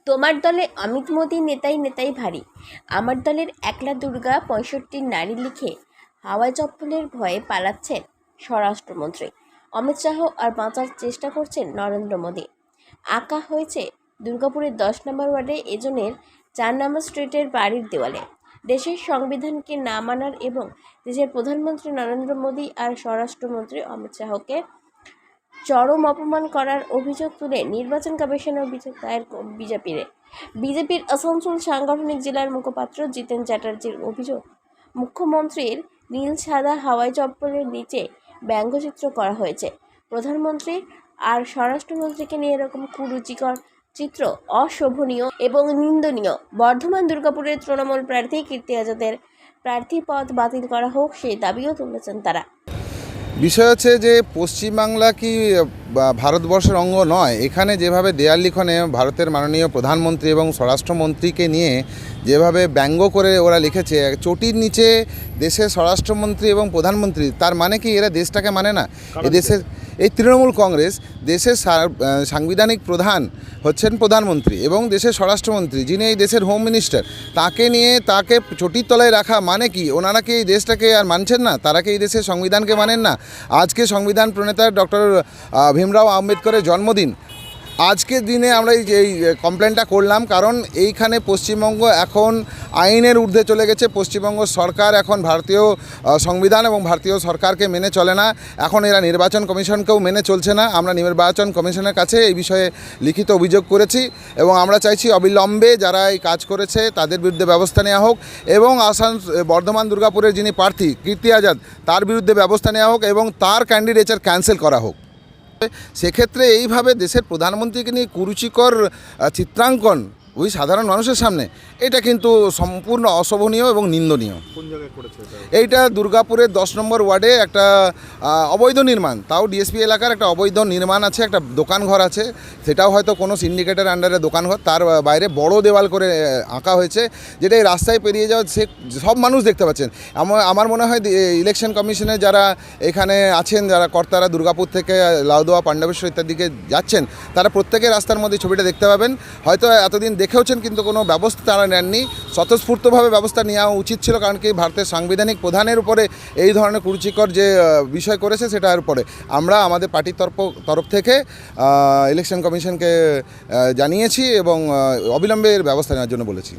তোমার দলে অমিত মোদি নেতাই নেতাই ভারী, আমার দলের একলা দুর্গা ৬৫ নারী লিখে হাওয়াই চপ্পলের ভয়ে পালাচ্ছেন স্বরাষ্ট্রমন্ত্রী অমিত শাহ আর বাঁচার চেষ্টা করছেন নরেন্দ্র মোদী। আঁকা হয়েছে দুর্গাপুরের ১০ নম্বর ওয়ার্ডে এজনের ৪ নম্বর স্ট্রিটের বাড়ির দেওয়ালে। দেশের সংবিধানকে না মানার এবং দেশের প্রধানমন্ত্রী নরেন্দ্র মোদী আর স্বরাষ্ট্রমন্ত্রী অমিত শাহকে চরম অপমান করার অভিযোগ তুলে নির্বাচন কমিশনের অভিযোগ দায়ের বিজেপির আসানসোল সাংগঠনিক জেলার মুখপাত্র জিতেন চ্যাটার্জির অভিযোগ, মুখ্যমন্ত্রীর নীল সাদা হাওয়াই চপ্পলের নিচে ব্যঙ্গচিত্র করা হয়েছে। প্রধানমন্ত্রী আর স্বরাষ্ট্রমন্ত্রীকে নিয়ে এরকম কুরুচিকর চিত্র অশোভনীয় এবং নিন্দনীয়। বর্ধমান দুর্গাপুরের তৃণমূল প্রার্থী কীর্তি আজাদের প্রার্থী পদ বাতিল করা হোক সেই দাবিও তুলেছেন তারা। বিষয় হচ্ছে যে পশ্চিমবাংলা কি ভারতবর্ষের অঙ্গ নয়? এখানে যেভাবে দেয়াল লিখনে ভারতের মাননীয় প্রধানমন্ত্রী এবং স্বরাষ্ট্রমন্ত্রীকে নিয়ে যেভাবে ব্যঙ্গ করে ওরা লিখেছে, চটির নিচে দেশের স্বরাষ্ট্রমন্ত্রী এবং প্রধানমন্ত্রী, তার মানে কি এরা দেশটাকে মানে না? দেশের এই তৃণমূল কংগ্রেস দেশের সাংবিধানিক প্রধান হচ্ছেন প্রধানমন্ত্রী এবং দেশের স্বরাষ্ট্রমন্ত্রী যিনি এই দেশের হোম মিনিস্টার, তাকে নিয়ে তাকে চটির তলায় রাখা মানে কি? ওনারা কি এই দেশটাকে আর মানছেন না? তারা কি এই দেশের সংবিধানকে মানেন না? আজকে সংবিধান প্রণেতা ডক্টর ভীমরাও আম্বেদকরের জন্মদিন। আজকের দিনে আমরা এই কমপ্লেনটা করলাম কারণ এইখানে পশ্চিমবঙ্গ এখন আইনের ঊর্ধ্বে চলে গেছে। পশ্চিমবঙ্গ সরকার এখন ভারতীয় সংবিধান এবং ভারতীয় সরকারকে মেনে চলে না। এখন এরা নির্বাচন কমিশনকেও মেনে চলছে না। আমরা নির্বাচন কমিশনের কাছে এই বিষয়ে লিখিত অভিযোগ করেছি এবং আমরা চাইছি অবিলম্বে যারা এই কাজ করেছে তাদের বিরুদ্ধে ব্যবস্থা নেওয়া হোক এবং বর্ধমান দুর্গাপুরের যিনি প্রার্থী কীর্তি আজাদ, তার বিরুদ্ধে ব্যবস্থা নেওয়া হোক এবং তার ক্যান্ডিডেচার ক্যান্সেল করা হোক। সেক্ষেত্রে এইভাবে দেশের প্রধানমন্ত্রীকে নিয়ে কুরুচিকর চিত্রাঙ্কন ওই সাধারণ মানুষের সামনে, এটা কিন্তু সম্পূর্ণ অশোভনীয় এবং নিন্দনীয়। কোন জায়গায় করেছে এইটা? দুর্গাপুরের ১০ নম্বর ওয়ার্ডে একটা অবৈধ নির্মাণ, তাও ডিএসপি এলাকার একটা অবৈধ নির্মাণ আছে, একটা দোকানঘর আছে, সেটাও হয়তো কোনো সিন্ডিকেটের আন্ডারে দোকানঘর, তার বাইরে বড় দেওয়াল করে আঁকা হয়েছে, যেটা এই রাস্তায় পেরিয়ে যাওয়া সে সব মানুষ দেখতে পাচ্ছেন। আমার মনে হয় ইলেকশন কমিশনে যারা এখানে আছেন, যারা কর্তারা দুর্গাপুর থেকে লাউদোয়া পাণ্ডবেশ্বর ইত্যাদিকে যাচ্ছেন, তারা প্রত্যেকের রাস্তার মধ্যে ছবিটা দেখতে পাবেন। হয়তো এতদিন দেখেওছেন কিন্তু কোনো ব্যবস্থা তারা নেননি। স্বতঃস্ফূর্তভাবে ব্যবস্থা নেওয়া উচিত ছিল, কারণ কি ভারতের সাংবিধানিক প্রধানের উপরে এই ধরনের কুরুচিকর যে বিষয় করেছে সেটার উপরে আমরা আমাদের পার্টির তরফ থেকে ইলেকশন কমিশনকে জানিয়েছি এবং অবিলম্বে এর ব্যবস্থা নেওয়ার জন্য বলেছি।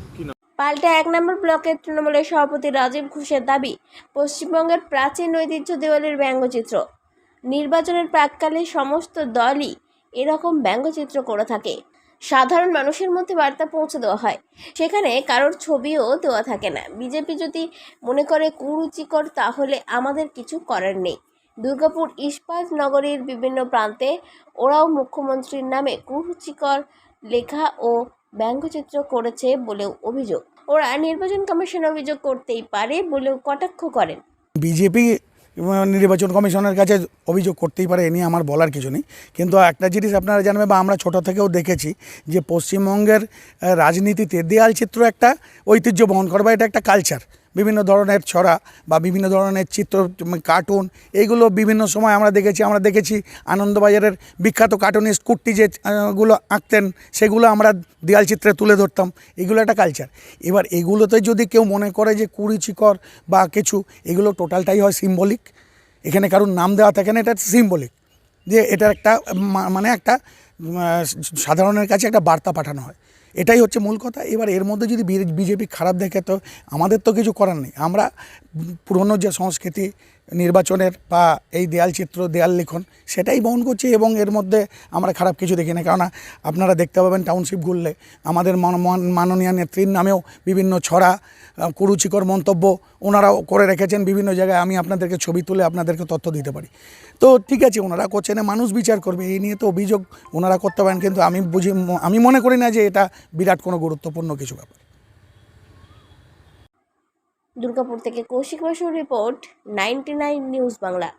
পাল্টা ১ নম্বর ব্লকের তৃণমূলের সভাপতি রাজীব ঘোষের দাবি, পশ্চিমবঙ্গের প্রাচীন ঐতিহ্য দেওয়ালের ব্যঙ্গচিত্র। নির্বাচনের প্রাককালে সমস্ত দলই এরকম ব্যঙ্গচিত্র করে থাকে। সাধারণ মানুষের মধ্যে বার্তা পৌঁছে দেওয়া হয়, সেখানে কারোর ছবিও দেওয়া থাকে না। বিজেপি যদি মনে করে কুরুচিকর, তাহলে আমাদের কিছু করার নেই। দুর্গাপুর ইস্পাত নগরীর বিভিন্ন প্রান্তে ওরাও মুখ্যমন্ত্রীর নামে কুরুচিকর লেখা ও ব্যঙ্গচিত্র করেছে বলেও অভিযোগ। ওরা নির্বাচন কমিশনে অভিযোগ করতেই পারে বলেও কটাক্ষ করেন। বিজেপি নির্বাচন কমিশনের কাছে অভিযোগ করতেই পারে, এ নিয়ে আমার বলার কিছু নেই। কিন্তু একটা জিনিস আপনারা জানবেন বা আমরা ছোটো থেকেও দেখেছি যে পশ্চিমবঙ্গের রাজনীতিতে দেয়াল চিত্র একটা ঐতিহ্য বহন করে বা এটা একটা কালচার। বিভিন্ন ধরনের ছড়া বা বিভিন্ন ধরনের চিত্র, কার্টুন, এইগুলো বিভিন্ন সময় আমরা দেখেছি আনন্দবাজারের বিখ্যাত কার্টুনিস্ট কুট্টি যেগুলো আঁকতেন, সেগুলো আমরা দেয়াল চিত্রে তুলে ধরতাম। এগুলো একটা কালচার। এবার এগুলোতে যদি কেউ মনে করে যে কুরুচিকর বা কিছু, এগুলো টোটালটাই হয় সিম্বলিক। এখানে কারোর নাম দেওয়া থাকে না, এটা সিম্বলিক, যে এটার একটা মানে একটা সাধারণের কাছে একটা বার্তা পাঠানো হয়। এটাই হচ্ছে মূল কথা। এবার এর মধ্যে যদি বিজেপি খারাপ দেখে, তো আমাদের তো কিছু করার নেই। আমরা পুরনো যে সংস্কৃতি নির্বাচনের বা এই দেয়াল চিত্র, দেয়াল লিখন, সেটাই বহন করছি এবং এর মধ্যে আমরা খারাপ কিছু দেখি না। কেননা আপনারা দেখতে পাবেন টাউনশিপ ঘুরলে আমাদের মাননীয় নেত্রীর নামেও বিভিন্ন ছড়া, কুরুচিকর মন্তব্য ওনারাও করে রেখেছেন বিভিন্ন জায়গায়। আমি আপনাদেরকে ছবি তুলে আপনাদেরকে তথ্য দিতে পারি। তো ঠিক আছে, ওনারা করছেন, মানুষ বিচার করবে। এই নিয়ে তো অভিযোগ ওনারা করতে পারেন, কিন্তু আমি মনে করি না যে এটা বিরাট কোনো গুরুত্বপূর্ণ কিছু ব্যাপার। দুর্গাপুর থেকে কৌশিক বসুর রিপোর্ট, 99 নিউজ বাংলা।